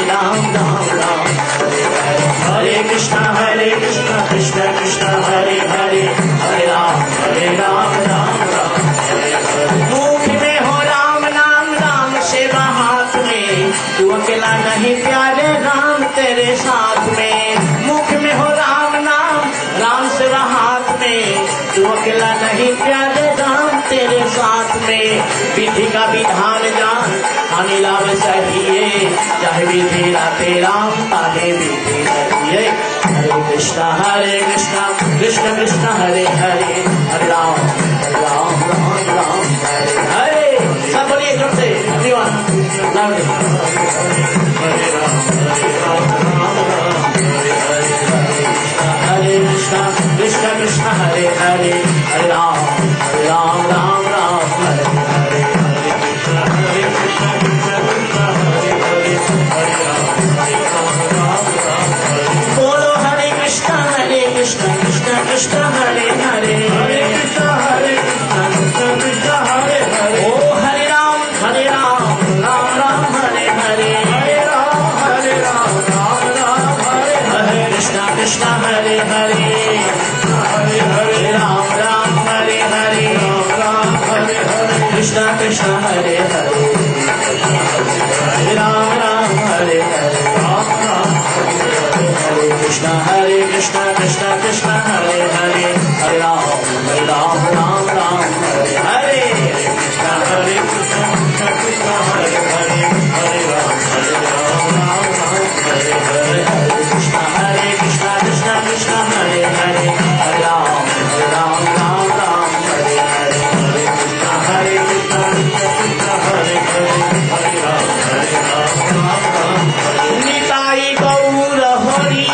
Ram Ram Ram Hare Hare Hare Krishna Krishna Krishna Hare Hare Hare Ram Ram Ram Hare Hare मुख में हो राम नाम राम सेवा हाथ में तू अकेला नहीं प्यारे राम तेरे साथ में मुख में हो राम नाम राम सेवा हाथ में तू अकेला नहीं प्यारे राम तेरे साथ में विधि का विधान जान हमें लाभ चाहिए चाहे विधि राते राम ताहे विधि रहिए हरे कृष्णा कृष्ण कृष्ण हरे हरे हरे राम राम राम हरे हरे सब बोलिए जोर से everyone हरे राम हरे कृष्णा कृष्ण कृष्ण हरे हरे हरे राम राम हरे हरे हरे कृष्णा बोलो हरे कृष्णा कृष्ण कृष्ण हरे हरे हरे कृष्णा कृष्ण कृष्ण हरे हरे ओ हरे राम राम राम हरे हरे हरे राम राम हरे हरे कृष्णा कृष्ण हरे हरे हरे हरे राम हरे हरे राम हरे हरे कृष्णा कृष्ण हरे हरे हरे राम हरे हरे राम हरे कृष्णा कृष्ण कृष्ण हरे हरे हरे राम राम हरे हरे कृष्णा कृष्ण कृष्ण हरे हरे हरे राम हरे हरे हरे कृष्णा कृष्ण कृष्ण हरे हरे हरे राम हरे हरे हरे कृष्णा कृष्ण कृष्ण हरे हरे हरे राम निताई गौर Hari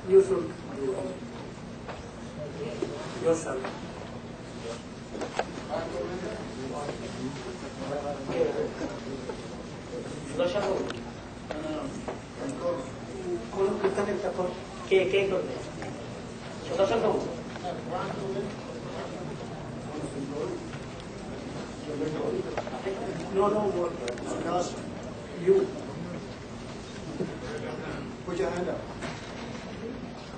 You should do yourself. No, you. Put your hand up.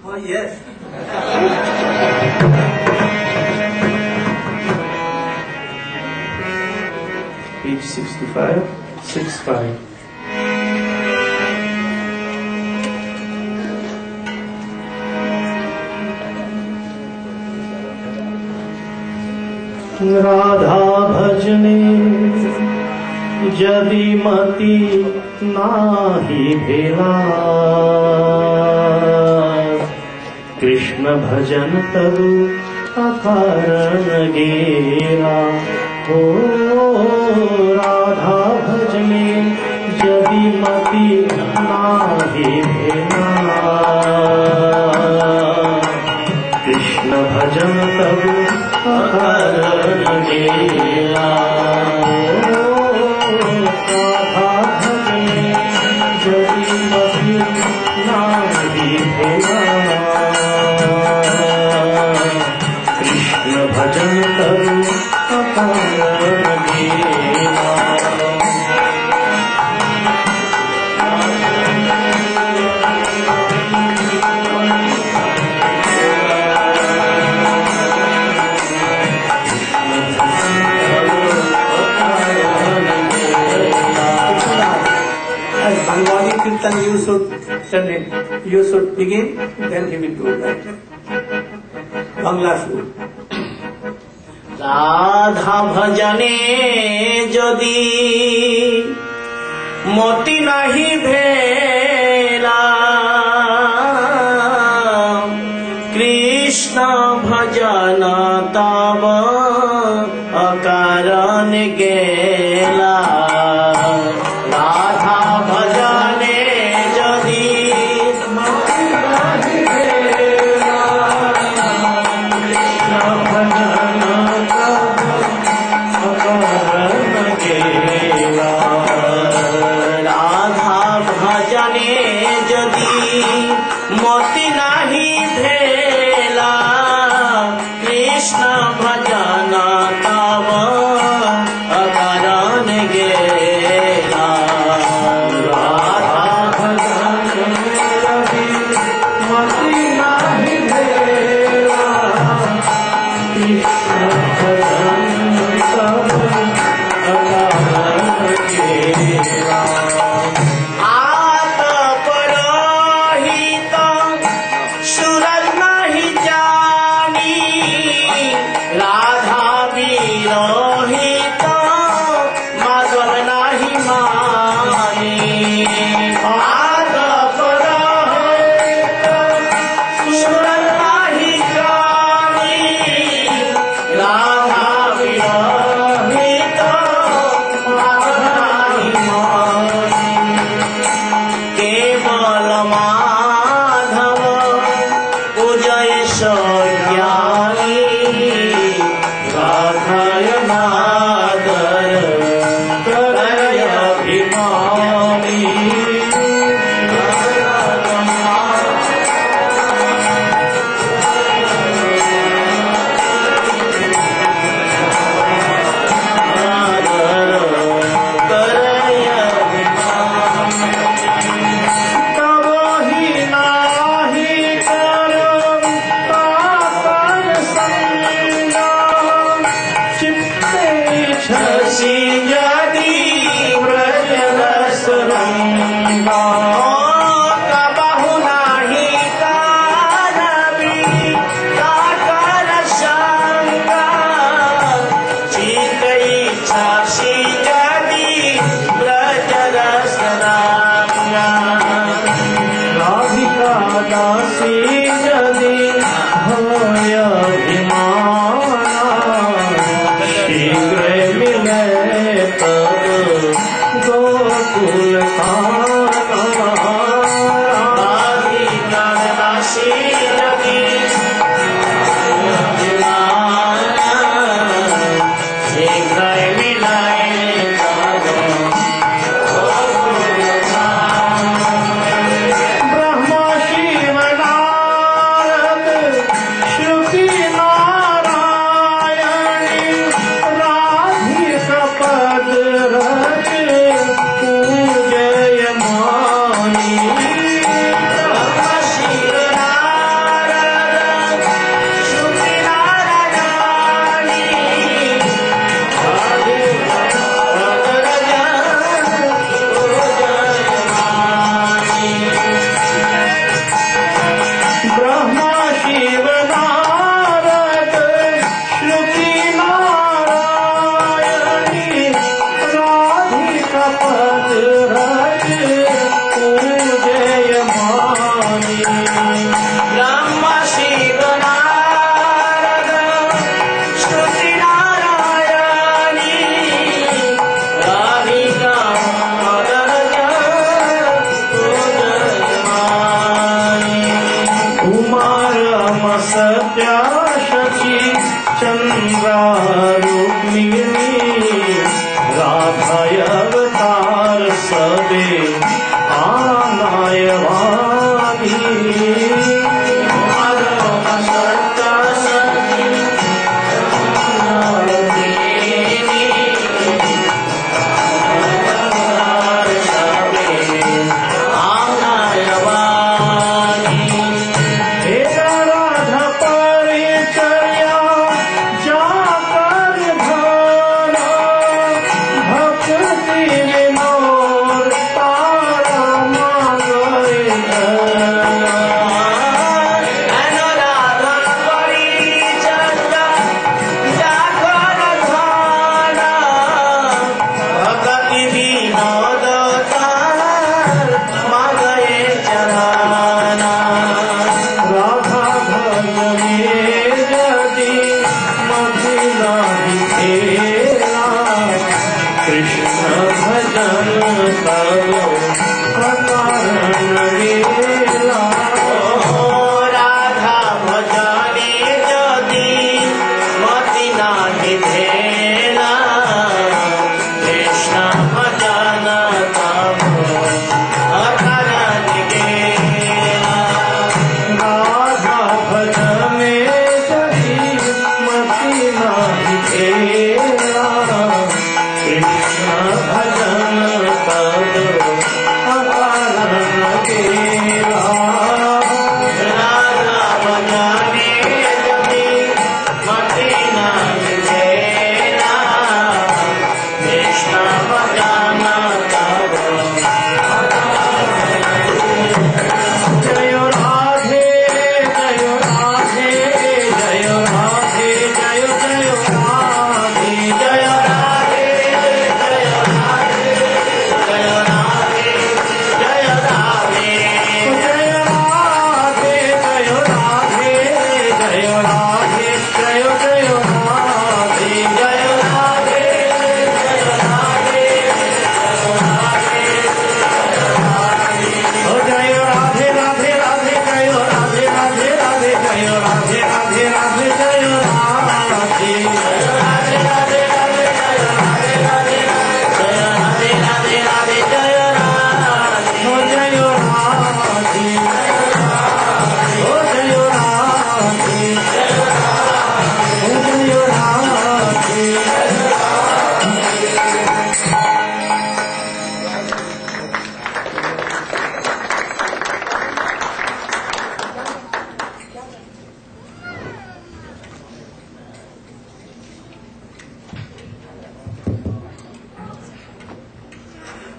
Oh, yes. Page 65. Radha भजने यदि मति नाही भेला कृष्ण भजन तरु अकारण गेरा ओ राधा भजने यदि मति नाही भेला कृष्ण भजन तरु अकारण गेरा राधा भजने यदि मति नाही भेला भजन करूं अपार गेला As Bangwali Kirtan you should send him. You should begin, then he will do that. Bangla should. Radha भजने जदि मोती नहीं भेला कृष्ण भजन तब अकारण गेला राधा भजने जदि मोती नहीं भेला कृष्ण भजन तब अकारण गेला राधा भजने जदि मोती नहीं भेला कृष्ण भजन तब अकारण गेला राधा भजन जदि मोती नहीं भेला कृष्ण भजन तब अकारण गेला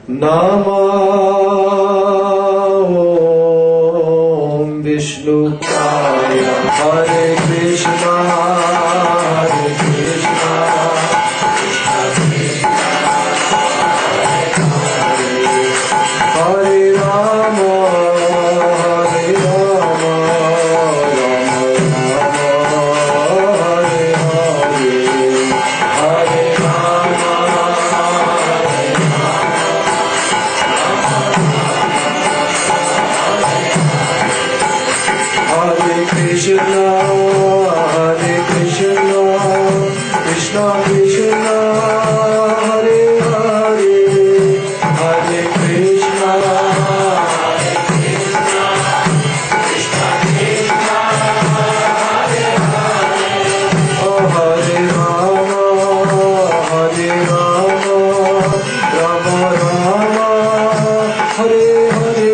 Namo Vishnupaya. Hare Krishna, Hare Krishna, Hare Rama, Hare Rama, Krishna, Hare Krishna, Krishna Krishna, Hare Hare, Hare Krishna, Hare Krishna, Krishna Krishna, Hare Hare, oh Hare Rama, Hare Rama, Rama Rama, Hare Hare,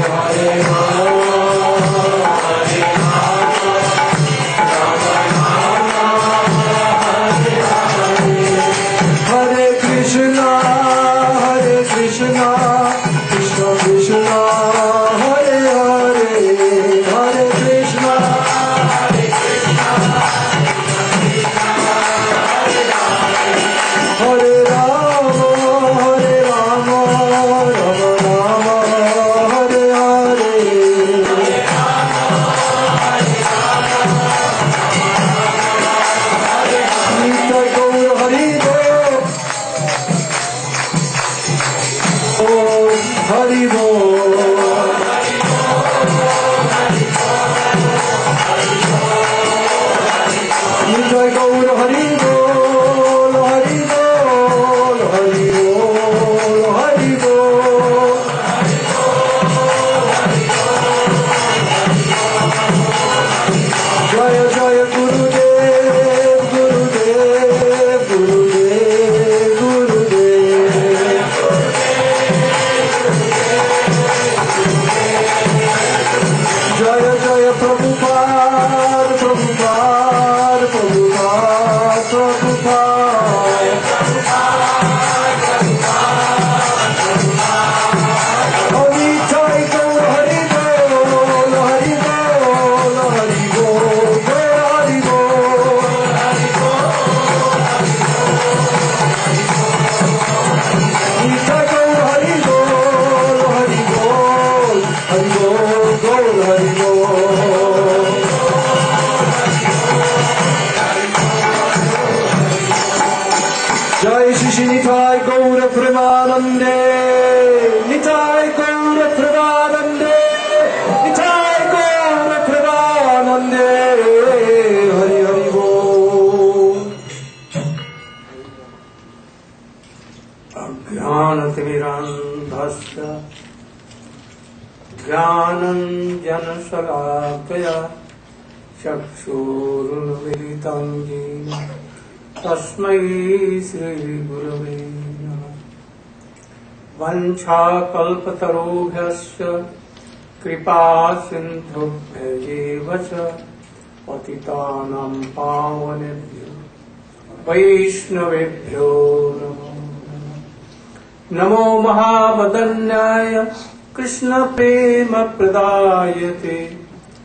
Hare Rama. ज्ञानञ्जनशलाकया चक्षुरुन्मिलितं येन तस्मै श्रीगुरवे नमः। वञ्चाकल्पतरुभ्यश्च कृपासिन्धुभ्यैव च पतितानां पावनेभ्यो वैष्णवेभ्यो नमो नमः। नमो महावदन्याय कृष्णप्रेमप्रदायते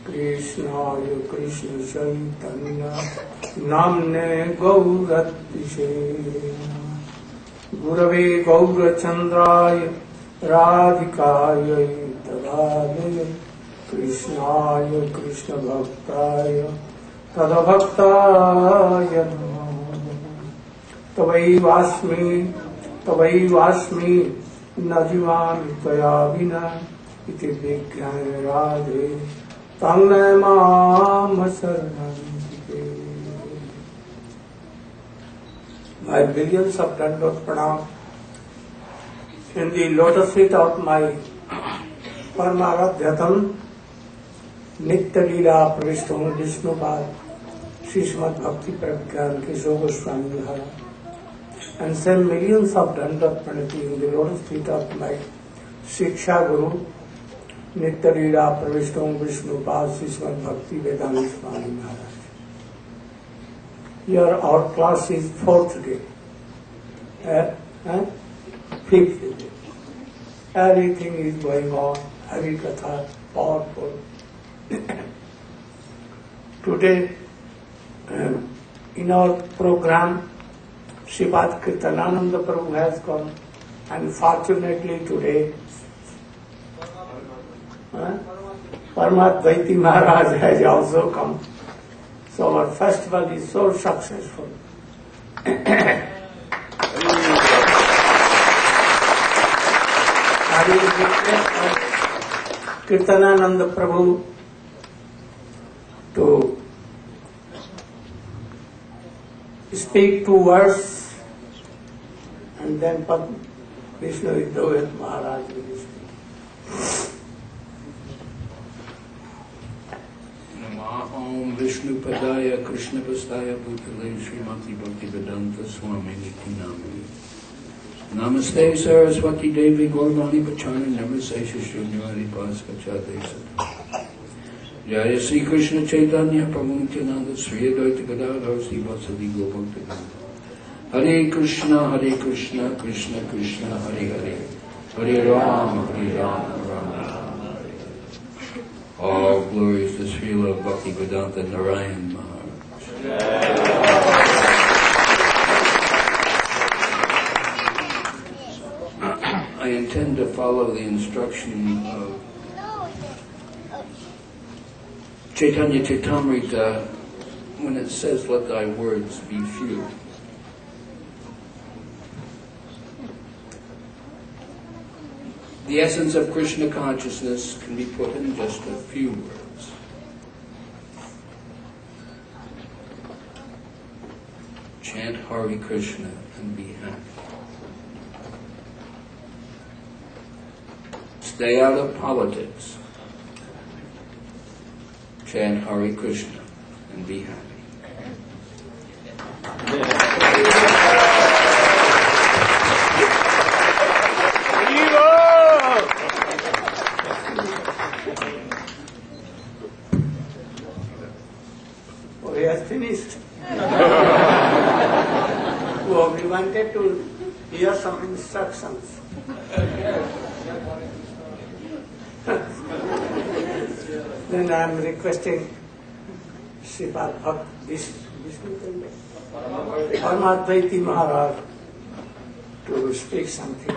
कृष्णाय कृष्णचैतन्य नाम्ने गौरतिशे गुरवे गौरचन्द्राय राधिकायै तदालये कृष्णाय कृष्णभक्ताय तदभक्ताय नमो तवैवास्मि न जीवामि त्वया विना इति विज्ञाय राधे तं मां शरणं व्रजे। My billions of dandavats pranam in the lotus feet of my Paramaradhyatam Nitya Leela Pravishtam Vishnupad Srimad Bhakti Pragyan Kishore Goswami Maharaja, and send millions of dandavat pranati in the lotus feet of my Shiksha Guru Nitya Leela Pravishtam Vishnupad Srimad Bhakti Vedanta Swami Maharaj. Here our class is fourth day. fifth day. Everything is going on, Hari Katha, powerful. Today, in our program, Srimad Kirtanananda Prabhu has come, and fortunately today, Paramadvaiti Maharaj has also come. So our festival is so successful. I will request Kirtanananda Prabhu to speak 2 words, and then Vishnu Vidovit Maharaj will speak. Om Vishnu Padaya Krishna Pastaya Bhutale Srimati Bhakti Vedanta Swami Niti Namani Namaste Saraswati Devi Gaurvani Pachana Namaste Shunyari Paskachate Sata Jaya Sri Krishna Chaitanya Prabhu Nityananda Sri Advaita Gadadhar Sri Vasadi Gopaktananda Hare Krishna Krishna Krishna Hare Hare Hare Rama Rama All glories to Srila Bhakti Vedanta Narayana Maharaj. I intend to follow the instruction of Chaitanya Chaitamrita when it says, let thy words be few. The essence of Krishna consciousness can be put in just a few words. Chant Hare Krishna and be happy. Stay out of politics. Chant Hare Krishna and be happy. Oh, he has finished. Oh, we wanted to hear some instructions. Then I am requesting Srimad Paramadvaiti Maharaj to speak something.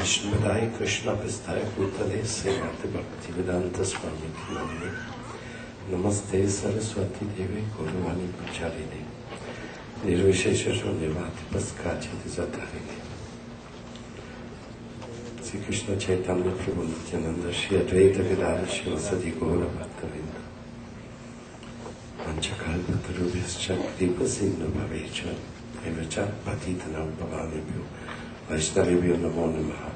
Vishnupadaya Krishna Pastaya Bhutale Srimati Bhakti Vedanta Swami Namani Namaste Saraswati Devi Gaurvani Pacharini Nirvishesha Shunivati Paskachati Zatarini Sri Krishna Chaitanya Prabhu Nityananda Shri Advaita Gadadhar Shivasadi Gaura Bhaktavinda Manchakalpa Tarubhyascha Kripa Sindhu Bhavecha Evacha Patitanam Bhavanibhyo Vaishnavibhyo Namo Namaha.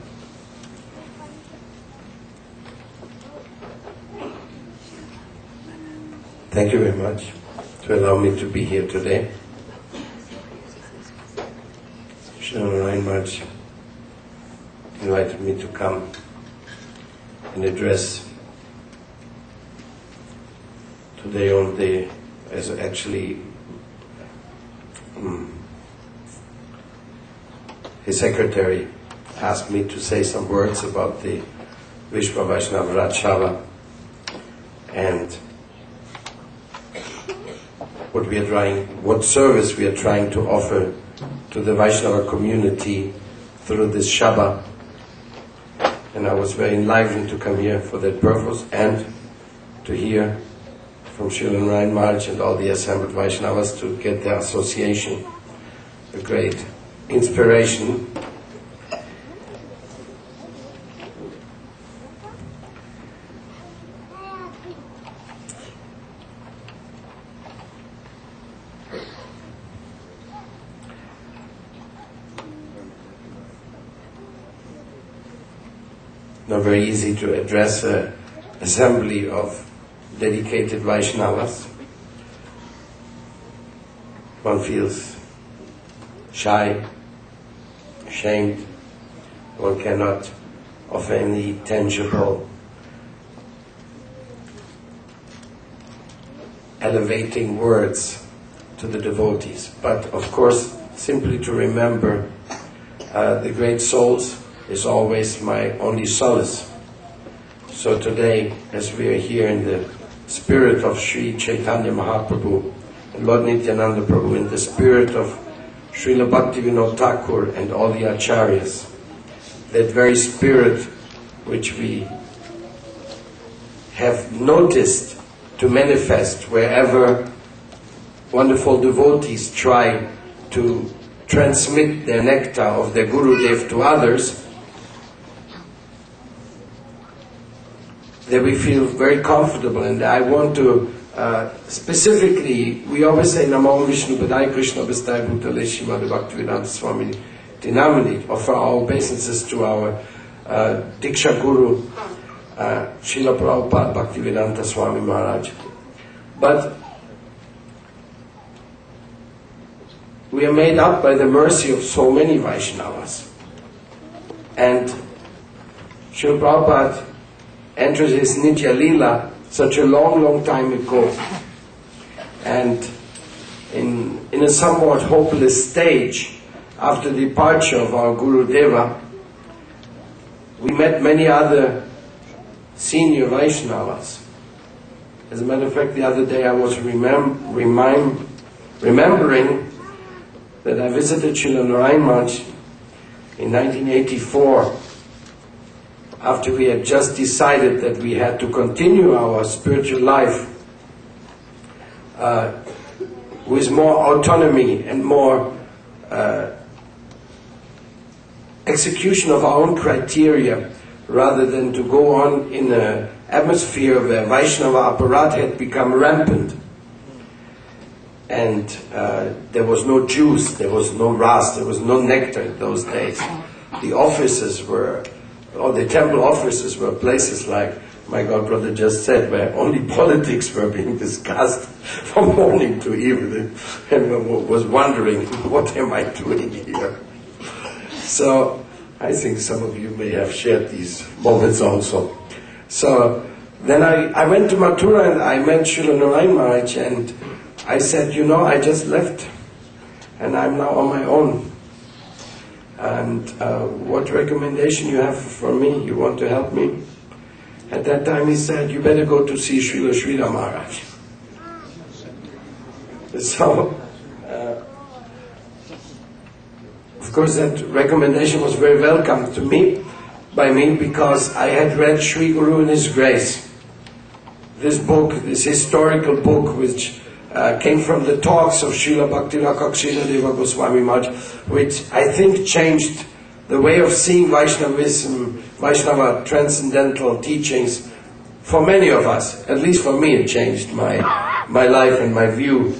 Thank you very much to allow me to be here today. Srila Narayana Maharaj invited me to come and address today on the, as actually his secretary asked me to say some words about the Vishwa Vaishnava Rajshala and what service we are trying to offer to the Vaishnava community through this Shabha. And I was very enlivened to come here for that purpose and to hear from Srila Narayana Maharaj and all the assembled Vaishnavas to get their association, a great inspiration. Not very easy to address a assembly of dedicated Vaishnavas, one feels shy, ashamed, one cannot offer any tangible, elevating words to the devotees. But of course, simply to remember the great souls is always my only solace. So today, as we are here in the spirit of Sri Chaitanya Mahaprabhu and Lord Nityananda Prabhu, in the spirit of Srila Bhaktivinoda Thakur and all the Acharyas, that very spirit which we have noticed to manifest wherever wonderful devotees try to transmit their nectar of their Gurudev to others, that we feel very comfortable. And I want to specifically, we always say Namo Vishnu Padaya Krishna Bhastai Bhutale Srimad Bhaktivedanta Swami Dinamani, offer our obeisances to our Diksha Guru, Srila Prabhupada Bhaktivedanta Swami Maharaja. But we are made up by the mercy of so many Vaishnavas. And Srila Prabhupada entered his Nitya Leela such a long, long time ago. And in a somewhat hopeless stage, after the departure of our Gurudeva, we met many other senior Vaishnavas. As a matter of fact, the other day I was remembering that I visited Srila Narayana Maharaj in 1984, after we had just decided that we had to continue our spiritual life with more autonomy and more execution of our own criteria, rather than to go on in an atmosphere where Vaishnava apparat had become rampant. And there was no juice, there was no ras, there was no nectar in those days. The offices were, or the temple offices were places like my godbrother just said, where only politics were being discussed from morning to evening, and one was wondering, what am I doing here? So I think some of you may have shared these moments also. So then I went to Mathura and I met Srila Narayana Maharaj, and I said, you know, I just left and I'm now on my own. And what recommendation you have for me? You want to help me? At that time he said, you better go to see Srila Srila Maharaj. So, of course that recommendation was very welcome to me, by me, because I had read Sri Guru in His Grace. This book, this historical book, which came from the talks of Srila Bhakti Goswami Maharaja, which I think changed the way of seeing Vaishnavism, Vaishnava transcendental teachings for many of us. At least for me it changed my life and my view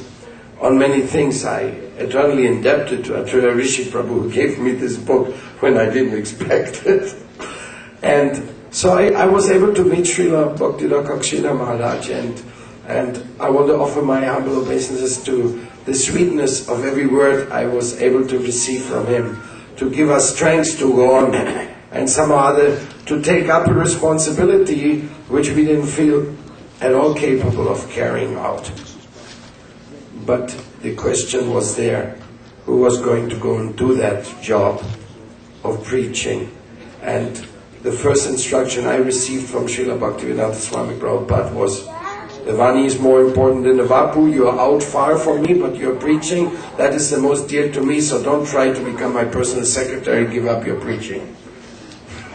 on many things. I eternally indebted to Atraya Rishi Prabhu, who gave me this book when I didn't expect it. And so I was able to meet Srila Bhakti Maharaj, and I want to offer my humble obeisances to the sweetness of every word I was able to receive from him, to give us strength to go on, and somehow or other to take up a responsibility which we didn't feel at all capable of carrying out. But the question was there, who was going to go and do that job of preaching? And the first instruction I received from Srila Bhaktivedanta Swami Prabhupada was, the Vani is more important than the Vapu. You are out far from me, but you're preaching. That is the most dear to me, so don't try to become my personal secretary, give up your preaching.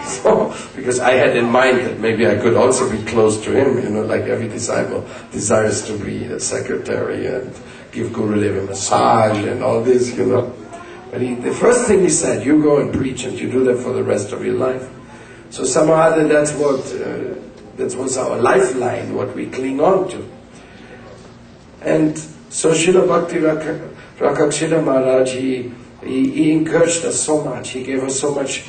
So, because I had in mind that maybe I could also be close to him, like every disciple desires to be a secretary and give Gurudev a massage and all this, But the first thing he said, you go and preach, and you do that for the rest of your life. So somehow or other that was our lifeline, what we cling on to. And so Srila Bhakti Rakshila Maharaj, he encouraged us so much. He gave us so much,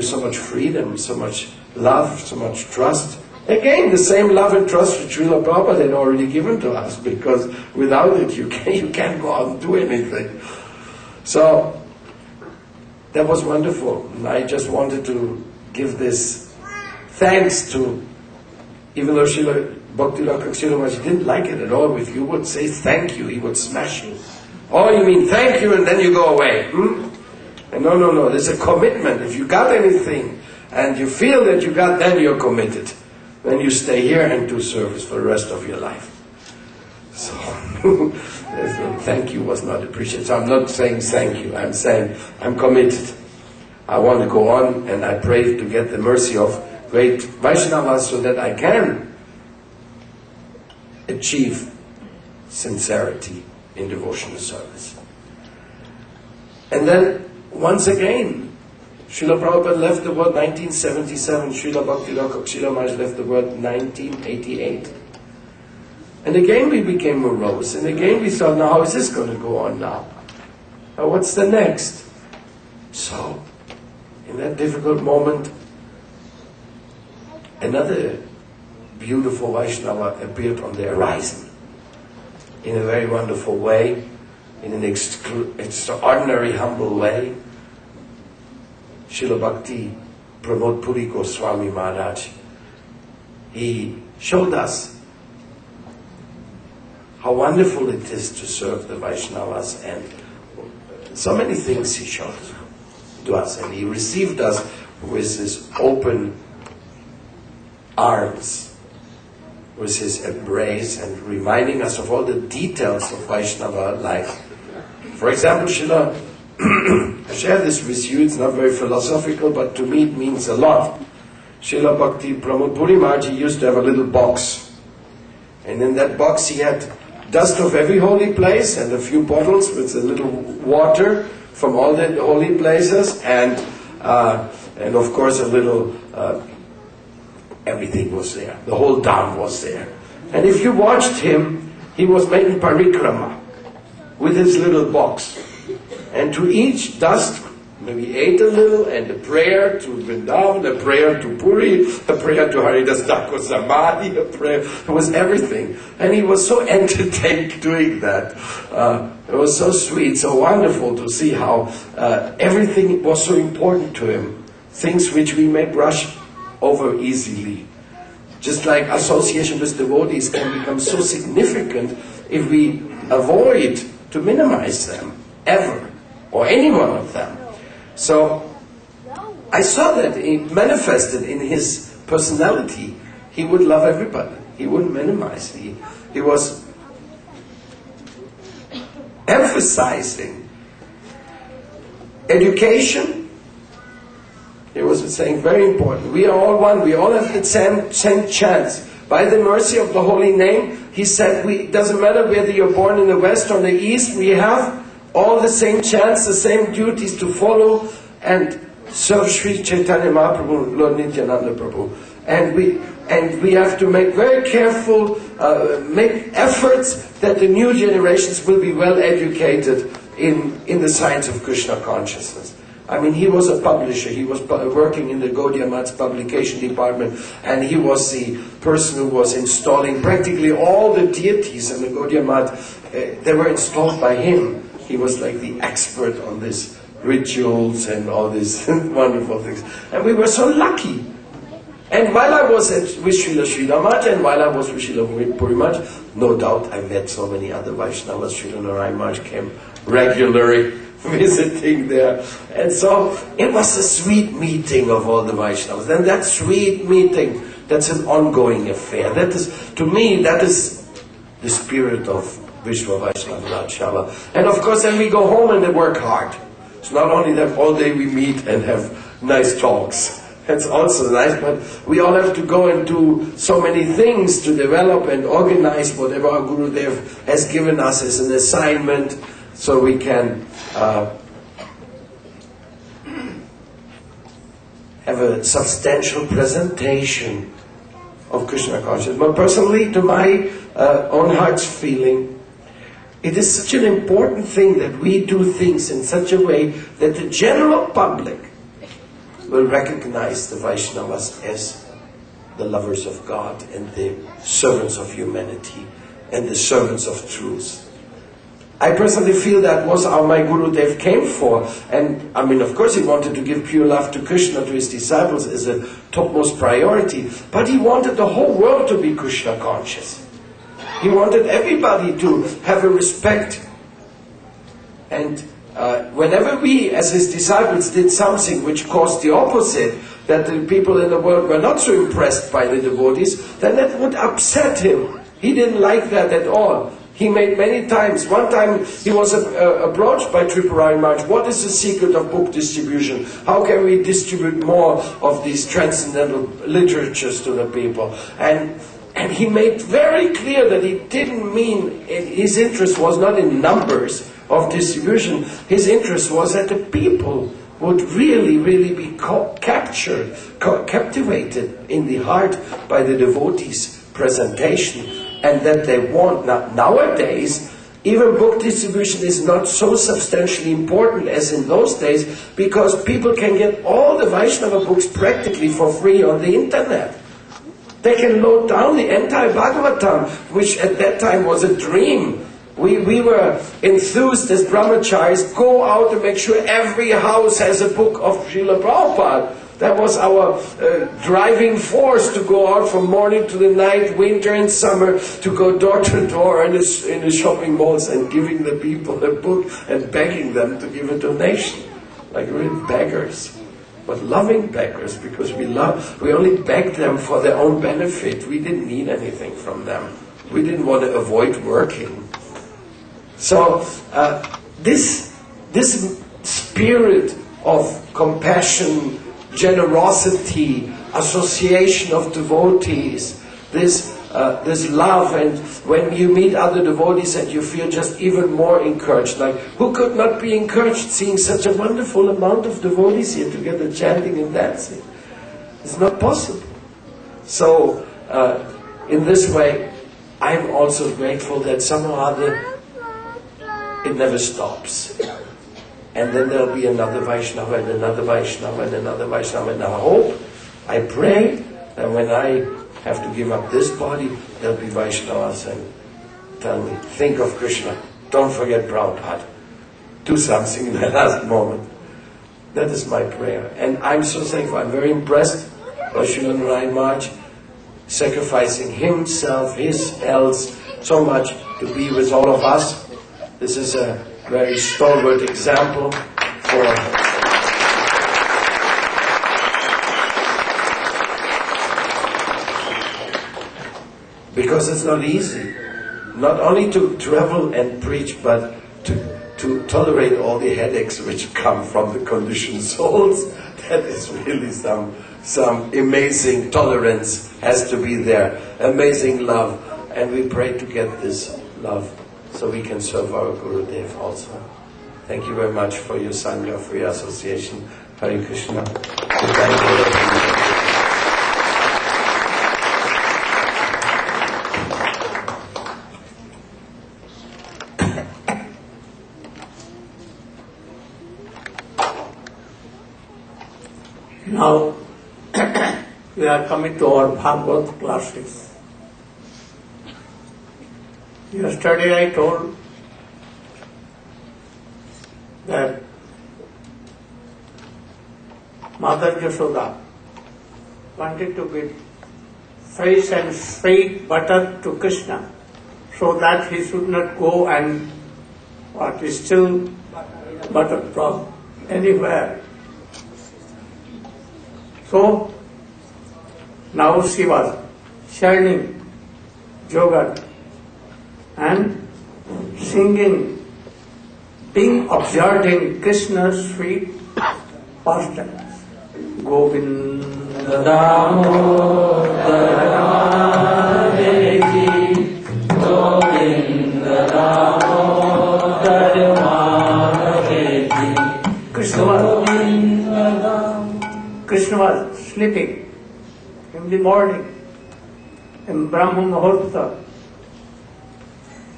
so much freedom, so much love, so much trust. Again, the same love and trust that Srila Prabhupada had already given to us, because without it you can't go out and do anything. So, that was wonderful. And I just wanted to give this thanks to, even though Srila Bhakti Srila Maharaja didn't like it at all, if you would say thank you, he would smash you. Oh, you mean thank you and then you go away? And no, there's a commitment. If you got anything and you feel that you got, then you're committed. Then you stay here and do service for the rest of your life. So, thank you was not appreciated. So I'm not saying thank you, I'm saying I'm committed. I want to go on, and I pray to get the mercy of great Vaishnavas so that I can achieve sincerity in devotional service. And then, once again, Srila Prabhupada left the world 1977, Srila Bhakti Srila Maharaj left the world 1988. And again we became morose, and again we thought, now how is this going to go on now? Now what's the next? So, in that difficult moment, another beautiful Vaishnava appeared on the horizon, in a very wonderful way, in an extraordinary, humble way. Srila Bhakti Pramod Puri Goswami Maharaj. He showed us how wonderful it is to serve the Vaishnavas, and so many things he showed to us. And he received us with his open arms, with his embrace, and reminding us of all the details of Vaishnava life. For example, Srila, I share this with you, it's not very philosophical, but to me it means a lot. Srila Bhakti Pramod Puri Maharaj used to have a little box. And in that box he had dust of every holy place and a few bottles with a little water from all the holy places, and of course a little, everything was there. The whole dham was there. And if you watched him, he was making parikrama with his little box. And to each dust, maybe ate a little, and a prayer to Vrindavan, a prayer to Puri, a prayer to Haridas Thakur Samadhi, a prayer. It was everything. And he was so entertained doing that. It was so sweet, so wonderful to see how everything was so important to him. Things which we may brush over easily. Just like association with devotees can become so significant if we avoid to minimize them, ever. Or any one of them. So, I saw that it manifested in his personality. He would love everybody. He wouldn't minimize. He was emphasizing education. He was saying, very important. We are all one. We all have the same chance. By the mercy of the holy name, he said, it doesn't matter whether you're born in the west or the east, we have all the same chance, the same duties to follow and serve Sri Chaitanya Mahaprabhu, Lord Nityananda Prabhu. And we have to make very careful, make efforts that the new generations will be well educated in the science of Krishna consciousness. I mean, he was a publisher. He was working in the Gaudiya Math's publication department, and he was the person who was installing practically all the deities in the Gaudiya Math. They were installed by him. He was like the expert on these rituals and all these wonderful things. And we were so lucky. And while I was with Srila Maharaj, and while I was with Srila Puri Maharaj, no doubt I met so many other Vaishnavas. Srila Narayana Maharaj came regularly visiting there. And so it was a sweet meeting of all the Vaishnavas. And that sweet meeting, that's an ongoing affair. That is, to me, that is the spirit of Vishwa Vaishnava Rajshava. And of course then we go home and they work hard. It's not only that all day we meet and have nice talks. That's also nice, but we all have to go and do so many things to develop and organize whatever our Gurudev has given us as an assignment, so we can have a substantial presentation of Krishna consciousness. But personally, to my own heart's feeling, it is such an important thing that we do things in such a way that the general public will recognize the Vaishnavas as the lovers of God and the servants of humanity and the servants of truth. I personally feel that was how my Gurudev came for. And I mean, of course he wanted to give pure love to Krishna, to his disciples, as a topmost priority. But he wanted the whole world to be Krishna conscious. He wanted everybody to have a respect. And whenever we, as his disciples, did something which caused the opposite, that the people in the world were not so impressed by the devotees, then that would upset him. He didn't like that at all. He made many times. One time he was approached by Tripurari Maharaj. What is the secret of book distribution? How can we distribute more of these transcendental literatures to the people? And he made very clear that he didn't mean, his interest was not in numbers of distribution. His interest was that the people would really, really be captured, captivated in the heart by the devotees' presentation, and that they want. Nowadays, even book distribution is not so substantially important as in those days, because people can get all the Vaishnava books practically for free on the internet. They can load down the entire Bhagavatam, which at that time was a dream. We were enthused as brahmacharis, go out and make sure every house has a book of Srila Prabhupada. That was our driving force, to go out from morning to the night, winter and summer, to go door to door in the shopping malls and giving the people a book and begging them to give a donation. Like real beggars. But loving beggars, because we only begged them for their own benefit. We didn't need anything from them. We didn't want to avoid working. So this spirit of compassion, generosity, association of devotees, this love, and when you meet other devotees and you feel just even more encouraged, like who could not be encouraged seeing such a wonderful amount of devotees here together chanting and dancing? It's not possible. So in this way, I'm also grateful that somehow or other it never stops. And then there'll be another Vaishnava and another Vaishnava and another Vaishnava. And I hope, I pray that when I have to give up this body, there'll be Vaishnavas and tell me, think of Krishna, don't forget Prabhupada. Do something in the last moment. That is my prayer. And I'm so thankful, I'm very impressed by Srila Narayana Maharaj, sacrificing himself, his health, so much to be with all of us. This is a very stalwart example for because it's not easy, not only to travel and preach, but to tolerate all the headaches which come from the conditioned souls. That is really some amazing tolerance has to be there, amazing love, and we pray to get this love so we can serve our Gurudev also. Thank you very much for your Sangha, for your association. Hare Krishna. Now, we are coming to our Bhagavad classes. Yesterday I told that Mother Yashoda wanted to give fresh and sweet butter to Krishna so that he should not go and steal butter from anywhere. So now she was churning yogurt and singing, being observed in Krishna's sweet pastimes. Govinda Damodara Devi, Govinda Damodara Devi. Krishna was sleeping in the morning, in Brahma Muhurta.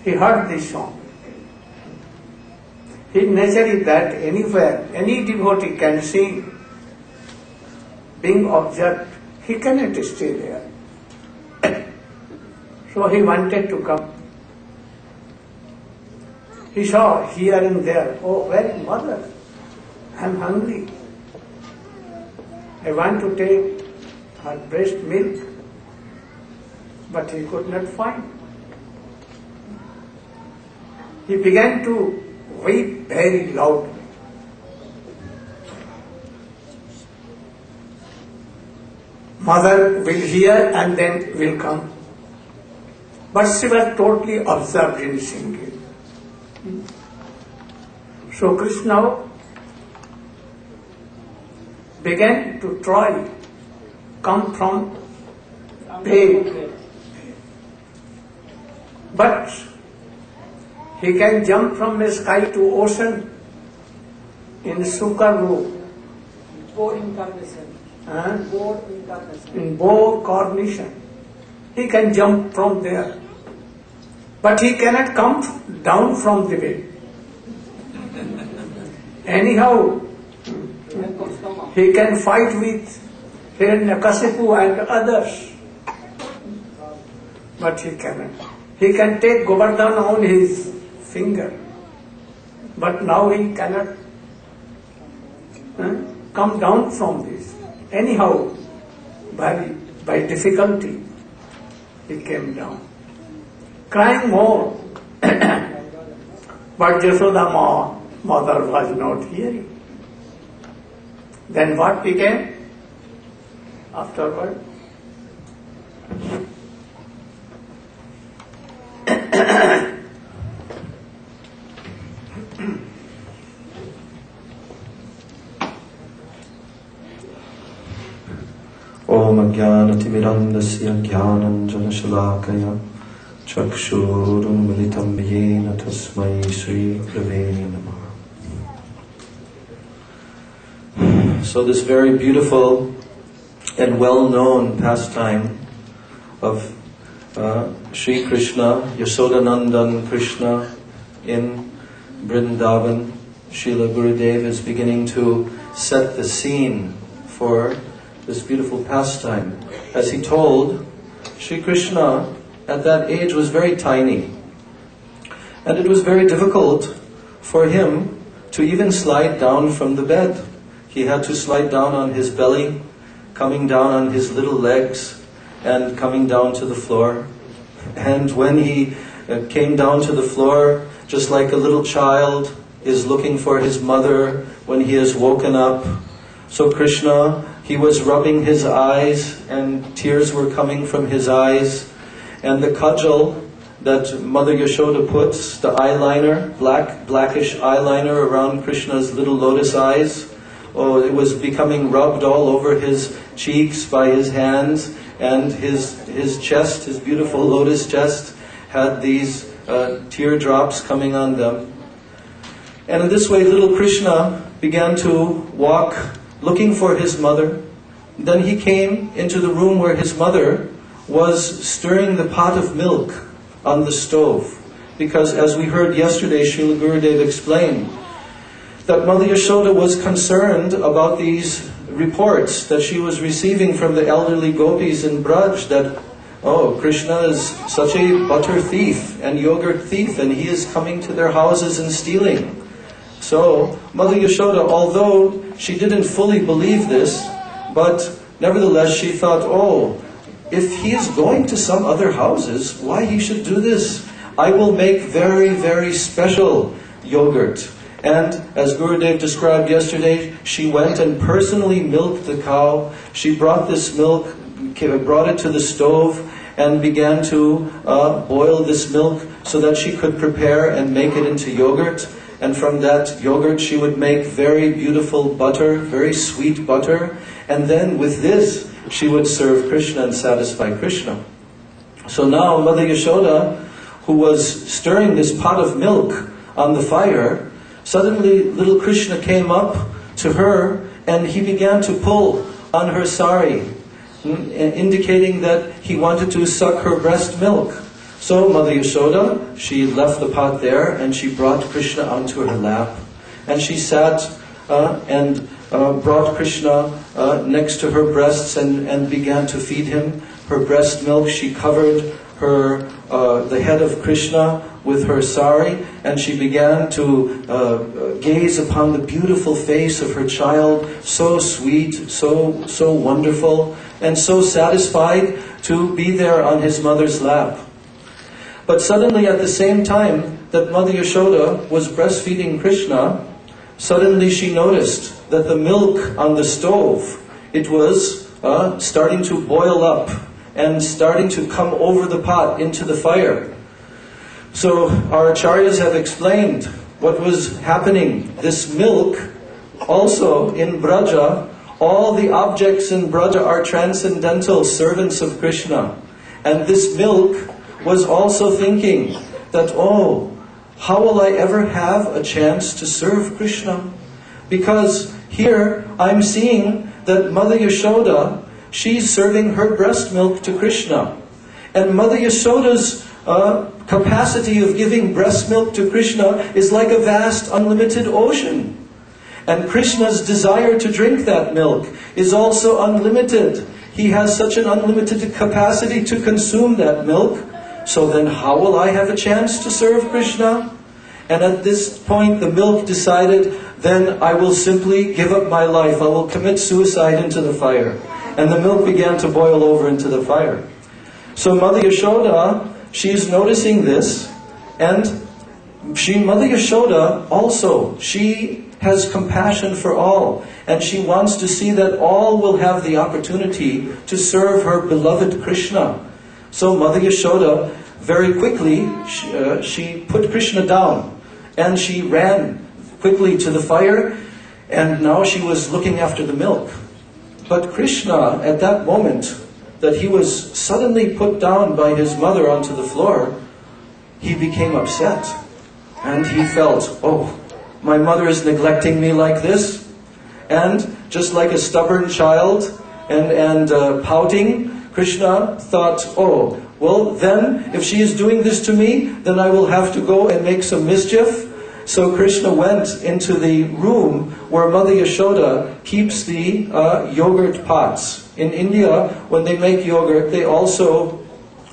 He heard this song. His nature is that anywhere, any devotee can sing, being observed he cannot stay there. So he wanted to come. He saw here and there, oh, where is mother? I am hungry. I want to take her breast milk, but he could not find. He began to weep very loudly. Mother will hear and then will come. But she was totally absorbed in singing. So Krishna began to try come from bed. But he can jump from the sky to ocean in Sukaru. Four incarnation. In both carnation. He can jump from there. But he cannot come down from the bed. Anyhow, he can fight with Hiranyakasipu and others. But he cannot. He can take Govardhan on his finger. But now he cannot come down from this. Anyhow, by difficulty, he came down. Crying more. But Yashoda mother was not hearing. Then what became afterward? Om Ajnanatimirandasya Jnananjanashalakaya Chakshurunmilitam Yena Tasmai Sri Gurave Namaha. So this very beautiful and well-known pastime of Sri Krishna, Yashodanandan Krishna in Vrindavan, Srila Gurudeva is beginning to set the scene for this beautiful pastime. As he told, Sri Krishna at that age was very tiny, and it was very difficult for him to even slide down from the bed. He had to slide down on his belly, coming down on his little legs, and coming down to the floor. And when he came down to the floor, just like a little child is looking for his mother when he is woken up, so Krishna, he was rubbing his eyes and tears were coming from his eyes. And the cudgel that Mother Yashoda puts, the eyeliner, blackish eyeliner around Krishna's little lotus eyes, it was becoming rubbed all over his cheeks by his hands, and his chest, his beautiful lotus chest, had these teardrops coming on them. And in this way, little Krishna began to walk looking for his mother. Then he came into the room where his mother was stirring the pot of milk on the stove. Because as we heard yesterday, Srila Gurudeva explained that Mother Yashoda was concerned about these reports that she was receiving from the elderly gopis in Braj that, Krishna is such a butter thief and yogurt thief, and he is coming to their houses and stealing. So Mother Yashoda, although she didn't fully believe this, but nevertheless she thought, if he is going to some other houses, why he should do this? I will make very, very special yogurt. And as Gurudev described yesterday, she went and personally milked the cow. She brought this milk, brought it to the stove, and began to boil this milk so that she could prepare and make it into yogurt. And from that yogurt she would make very beautiful butter, very sweet butter. And then with this she would serve Krishna and satisfy Krishna. So now Mother Yashoda, who was stirring this pot of milk on the fire, suddenly little Krishna came up to her and he began to pull on her sari, indicating that he wanted to suck her breast milk. So Mother Yashoda, she left the pot there and she brought Krishna onto her lap. And she sat and brought Krishna next to her breasts and began to feed him. Her breast milk, she covered the head of Krishna with her sari, and she began to gaze upon the beautiful face of her child, so sweet, so wonderful, and so satisfied to be there on his mother's lap. But suddenly, at the same time that Mother Yashoda was breastfeeding Krishna, suddenly she noticed that the milk on the stove, it was starting to boil up and starting to come over the pot into the fire. So our acharyas have explained what was happening. This milk, also in Braja, all the objects in Braja are transcendental servants of Krishna. And this milk was also thinking that, oh, how will I ever have a chance to serve Krishna? Because here I'm seeing that Mother Yashoda, she's serving her breast milk to Krishna. And Mother Yashoda's capacity of giving breast milk to Krishna is like a vast, unlimited ocean. And Krishna's desire to drink that milk is also unlimited. He has such an unlimited capacity to consume that milk. So then how will I have a chance to serve Krishna? And at this point the milk decided, then I will simply give up my life. I will commit suicide into the fire. And the milk began to boil over into the fire. So Mother Yashoda, she's noticing this, and Mother Yashoda also, she has compassion for all, and she wants to see that all will have the opportunity to serve her beloved Krishna. So Mother Yashoda, very quickly, she put Krishna down, and she ran quickly to the fire, and now she was looking after the milk. But Krishna, at that moment, that he was suddenly put down by his mother onto the floor, he became upset. And he felt, oh, my mother is neglecting me like this. And just like a stubborn child and pouting, Krishna thought, oh, well then, if she is doing this to me, then I will have to go and make some mischief. So Krishna went into the room where Mother Yashoda keeps the yogurt pots. In India, when they make yogurt, they also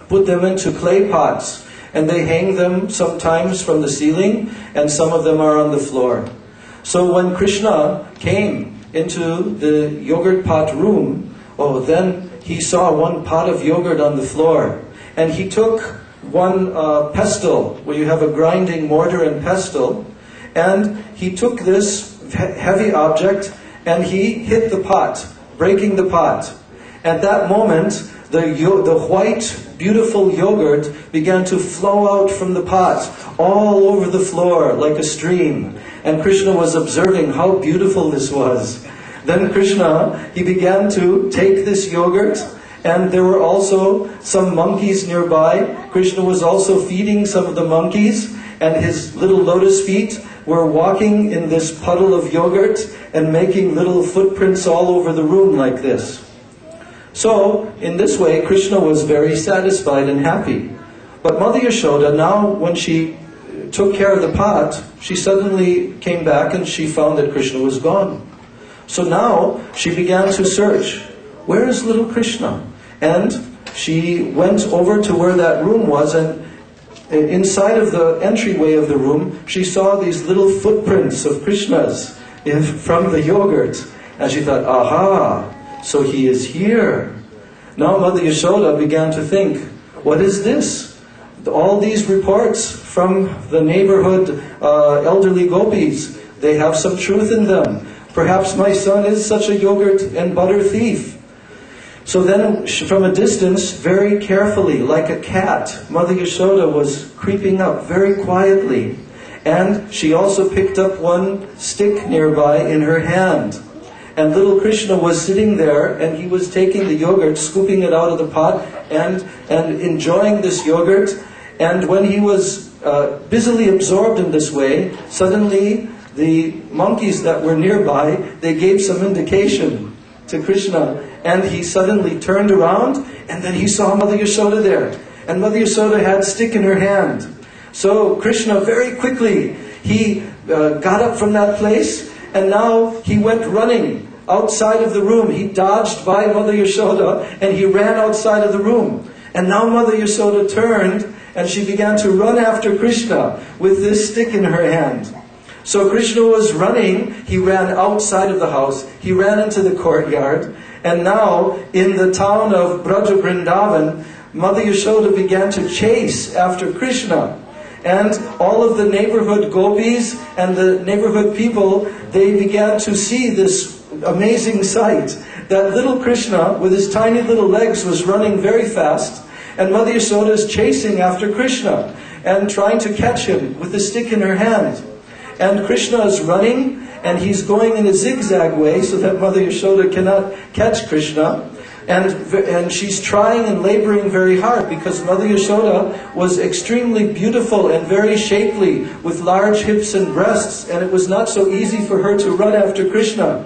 put them into clay pots. And they hang them sometimes from the ceiling, and some of them are on the floor. So when Krishna came into the yogurt pot room, then he saw one pot of yogurt on the floor. And he took one pestle, where you have a grinding mortar and pestle, and he took this heavy object and he hit the pot, breaking the pot. At that moment, the white, beautiful yogurt began to flow out from the pot all over the floor like a stream. And Krishna was observing how beautiful this was. Then Krishna, he began to take this yogurt, and there were also some monkeys nearby. Krishna was also feeding some of the monkeys, and his little lotus feet were walking in this puddle of yogurt and making little footprints all over the room like this. So, in this way, Krishna was very satisfied and happy. But Mother Yashoda, now when she took care of the pot, she suddenly came back and she found that Krishna was gone. So now she began to search, where is little Krishna? And she went over to where that room was, and inside of the entryway of the room, she saw these little footprints of Krishna's from the yogurt. And she thought, aha, so he is here. Now Mother Yashoda began to think, what is this? All these reports from the neighborhood elderly gopis, they have some truth in them. Perhaps my son is such a yogurt and butter thief. So then, from a distance, very carefully, like a cat, Mother Yashoda was creeping up very quietly. And she also picked up one stick nearby in her hand. And little Krishna was sitting there, and he was taking the yogurt, scooping it out of the pot, and enjoying this yogurt. And when he was busily absorbed in this way, suddenly the monkeys that were nearby, they gave some indication to Krishna. And he suddenly turned around, and then he saw Mother Yashoda there. And Mother Yashoda had a stick in her hand. So Krishna very quickly, he got up from that place, and now he went running outside of the room. He dodged by Mother Yashoda and he ran outside of the room. And now Mother Yashoda turned and she began to run after Krishna with this stick in her hand. So Krishna was running, he ran outside of the house, he ran into the courtyard, and now in the town of Braja Vrindavan, Mother Yashoda began to chase after Krishna. And all of the neighborhood gopis and the neighborhood people, they began to see this amazing sight. That little Krishna with his tiny little legs was running very fast, and Mother Yashoda is chasing after Krishna and trying to catch him with the stick in her hand. And Krishna is running and he's going in a zigzag way so that Mother Yashoda cannot catch Krishna. And she's trying and laboring very hard because Mother Yashoda was extremely beautiful and very shapely with large hips and breasts, and it was not so easy for her to run after Krishna.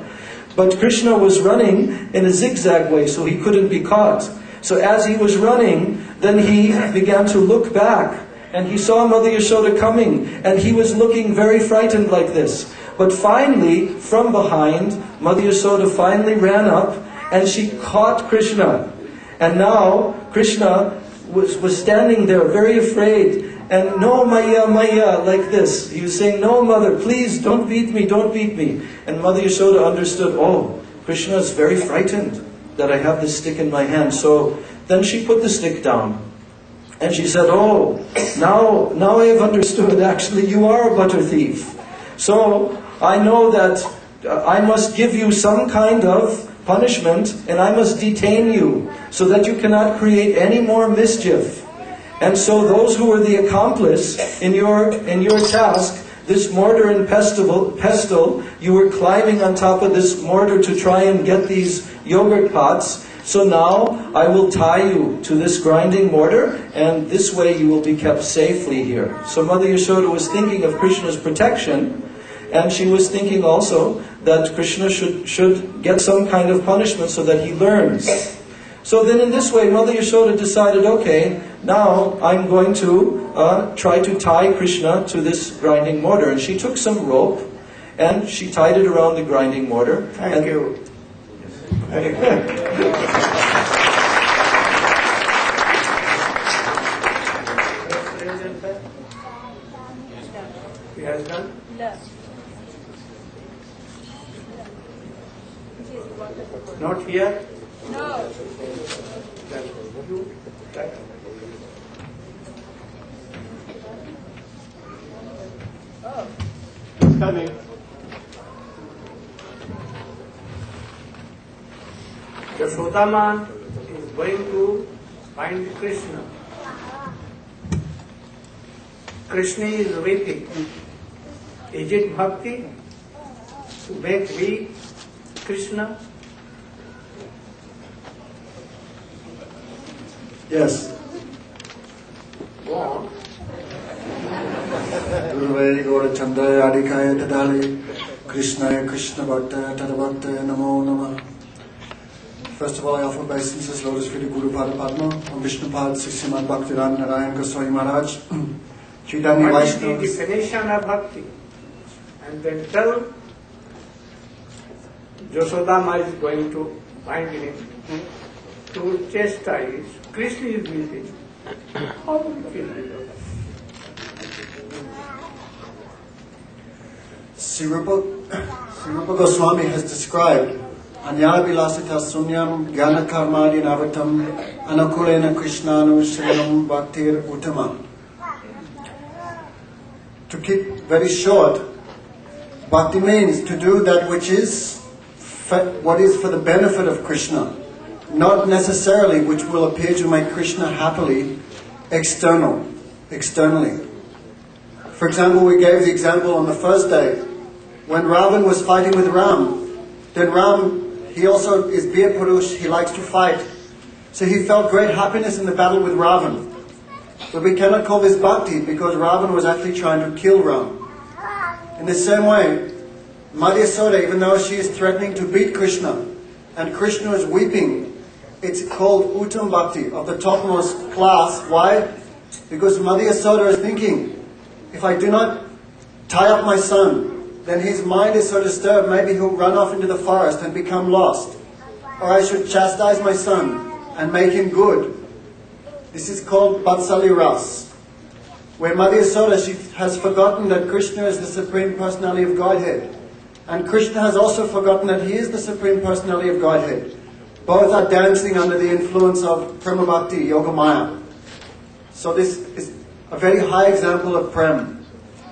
But Krishna was running in a zigzag way so he couldn't be caught. So as he was running, then he began to look back and he saw Mother Yashoda coming and he was looking very frightened like this. But finally, from behind, Mother Yashoda finally ran up and she caught Krishna. And now Krishna was standing there very afraid. And no, Maya, Maya, like this. He was saying, no, Mother, please don't beat me, don't beat me. And Mother Yashoda understood, oh, Krishna is very frightened that I have this stick in my hand. So then she put the stick down. And she said, oh, now I have understood, actually you are a butter thief. So I know that I must give you some kind of punishment and I must detain you so that you cannot create any more mischief. And so those who were the accomplice in your task, this mortar and pestle, you were climbing on top of this mortar to try and get these yogurt pots. So now I will tie you to this grinding mortar and this way you will be kept safely here. So Mother Yashoda was thinking of Krishna's protection, and she was thinking also that Krishna should get some kind of punishment so that he learns. So then in this way, Mother Yashoda decided, okay, now I'm going to try to tie Krishna to this grinding mortar. And she took some rope and she tied it around the grinding mortar. Thank you. Very good. He has done? Not here? No. It's coming. Yashodama is going to find Krishna. Krishna is weeping. Is it bhakti to make weep Krishna? Yes. Go on. Guruvaya Gaurachandaya Adikaya Tadali Krishnaya Krishna Bhaktaya Tadabhaktaya Namo Namah. First of all, I offer obeisances, lotus feet of Guru Pada Padma, on Vishnupad, Srimad Bhakti Narayana Goswami Maharaja, Chaitanya What is the Vaishnavas. definition of bhakti? And then tell Yashodama is going to find him to chastise. Krishna is weeping. How will you feel it? Sri Rupa Goswami has described Anyala Vilasita Sunyam Gyana Karmadi Navatam Anakulena Krishnanu Srinam Bhaktir Uttama. To keep very short, bhakti means to do that which is what is for the benefit of Krishna, not necessarily which will appear to make Krishna happily externally. For example, we gave the example on the first day when Ravan was fighting with Ram. Then Ram, he also is Bir Purush, he likes to fight. So he felt great happiness in the battle with Ravan. But we cannot call this bhakti because Ravan was actually trying to kill Ram. In the same way, Mother Yashoda, even though she is threatening to beat Krishna, and Krishna is weeping, it's called Uttam Bhakti, of the topmost class. Why? Because Mother Yashoda is thinking, if I do not tie up my son, then his mind is so disturbed, maybe he'll run off into the forest and become lost. Or I should chastise my son and make him good. This is called Vatsali Ras, where Mother Yasoda, she has forgotten that Krishna is the Supreme Personality of Godhead. And Krishna has also forgotten that he is the Supreme Personality of Godhead. Both are dancing under the influence of Prema Bhakti, Yogamaya. So this is a very high example of Prem.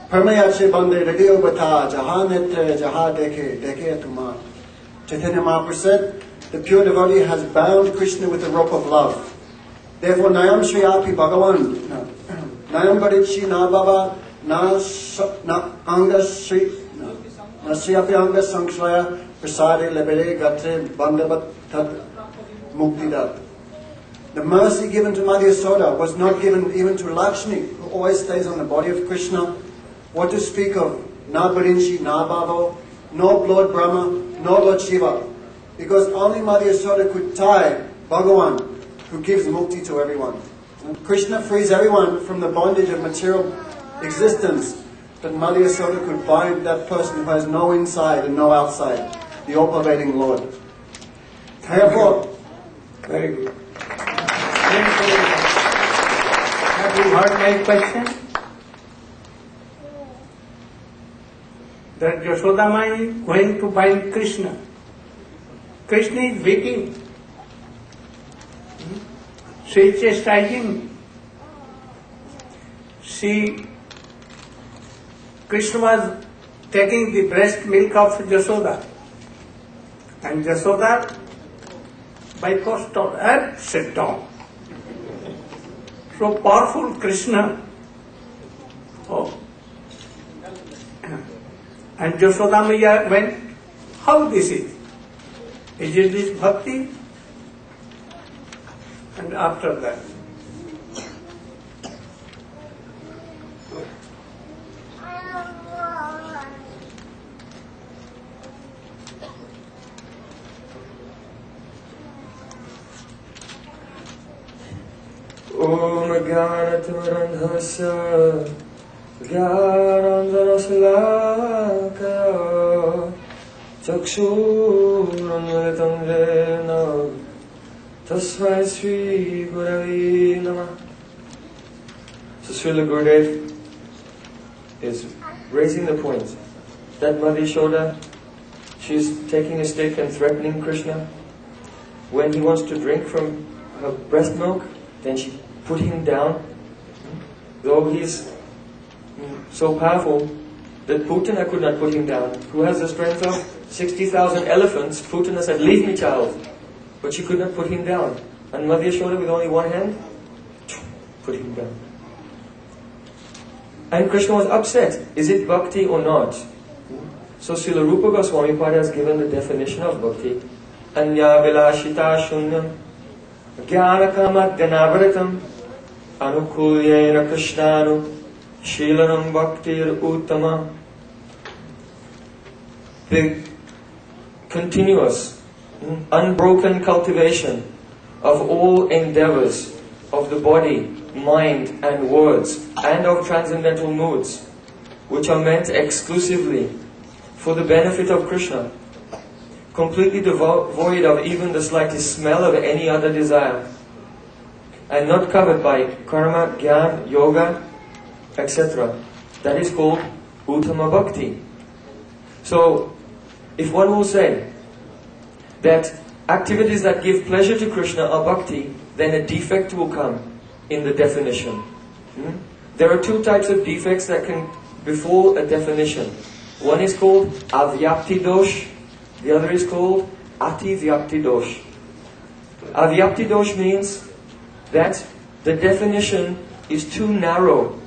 Premayache bande radio bata, jaha netre, jaha deke tuma. Chaitanya Mahaprabhu said, the pure devotee has bound Krishna with the rope of love. Therefore, Nayam Shriyapi Bhagavan, Nayam Badichi Na Baba, Na Anga Shri, Na Shriyapi Anga Sankshaya, Prasade Lebere Gatre Bandabat Tat Muktidat. The mercy given to Mother Yasoda was not given even to Lakshmi, who always stays on the body of Krishna. What to speak of Na Barinchi, Na Babo, no Lord Brahma, no Lord Shiva. Because only Mother Yasoda could tie Bhagavan, who gives mukti to everyone. And Krishna frees everyone from the bondage of material existence, but Mother Yasoda could bind that person who has no inside and no outside, the all-pervading Lord. Therefore, very good. Have you heard my question? That Yashoda Maya is going to bind Krishna. Krishna is weeping. She is chastising. Krishna was taking the breast milk of Yashoda. And Yashoda, by force of earth, sat down. So powerful Krishna. Oh. And Yashoda Maya went, how this is? Is it this bhakti? And after that, Om Gyanatimarandhasya Gyanandanasalakaya Chakshurunmilitam Jena Tasmai Sri Gurave Namah. So Srila Gurudeva is raising the point that Mother Yasoda, she's taking a stick and threatening Krishna. When he wants to drink from her breast milk, then she put him down. Though he's so powerful that Putana could not put him down. Who has the strength of 60,000 elephants? Putana said, leave me, child. But she could not put him down. And Mother Yasoda, with only one hand, put him down. And Krishna was upset. Is it bhakti or not? So Srila Rupa Goswami Maharaja has given the definition of bhakti. Anya vilashita shunyam jnana kama ganavritam anukulyena krishnanu shilanam bhaktir uttama. The continuous, unbroken cultivation of all endeavors of the body, mind and words, and of transcendental moods, which are meant exclusively for the benefit of Krishna, completely devoid of even the slightest smell of any other desire, and not covered by karma, jnana, yoga, etc. That is called Uttama Bhakti. So, if one will say that activities that give pleasure to Krishna are bhakti, then a defect will come in the definition. There are two types of defects that can befall a definition. One is called avyapti dosh, the other is called ati vyapti dosh. Avyapti dosh means that the definition is too narrow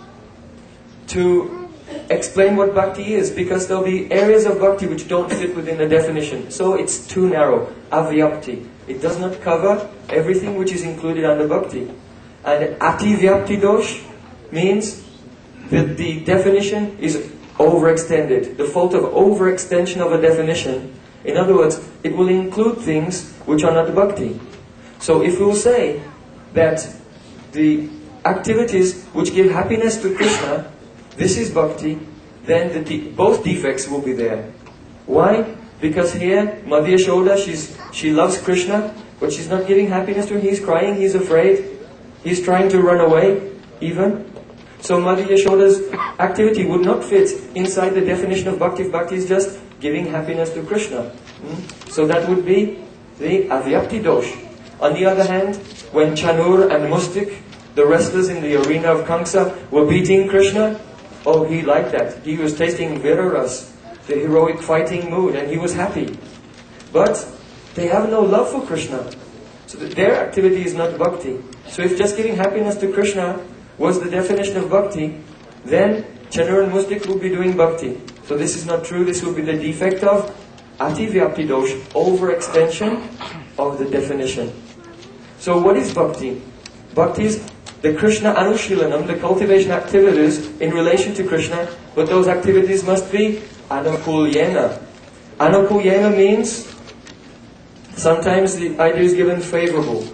to explain what bhakti is, because there will be areas of bhakti which don't fit within the definition. So it's too narrow. Avyapti. It does not cover everything which is included under bhakti. And ati vyapti dosh means that the definition is overextended. The fault of overextension of a definition, in other words, it will include things which are not bhakti. So if we will say that the activities which give happiness to Krishna, this is bhakti, then both defects will be there. Why? Because here, Mother Yashoda, she loves Krishna, but she's not giving happiness to him. He's crying, he's afraid, he's trying to run away, even. So Mother Yashoda's activity would not fit inside the definition of bhakti. If bhakti is just giving happiness to Krishna. So that would be the avyapti dosh. On the other hand, when Chanur and Mustik, the wrestlers in the arena of Kamsa, were beating Krishna, oh, he liked that. He was tasting viraras, the heroic fighting mood, and he was happy. But they have no love for Krishna. So their activity is not bhakti. So if just giving happiness to Krishna was the definition of bhakti, then Chanur and Mustik would be doing bhakti. So this is not true. This will be the defect of ativyapti dosh, overextension of the definition. So what is bhakti? Bhakti is the Krishna anushilanam, the cultivation activities in relation to Krishna, but those activities must be anukulyena. Anukulyena means sometimes the idea is given favorable.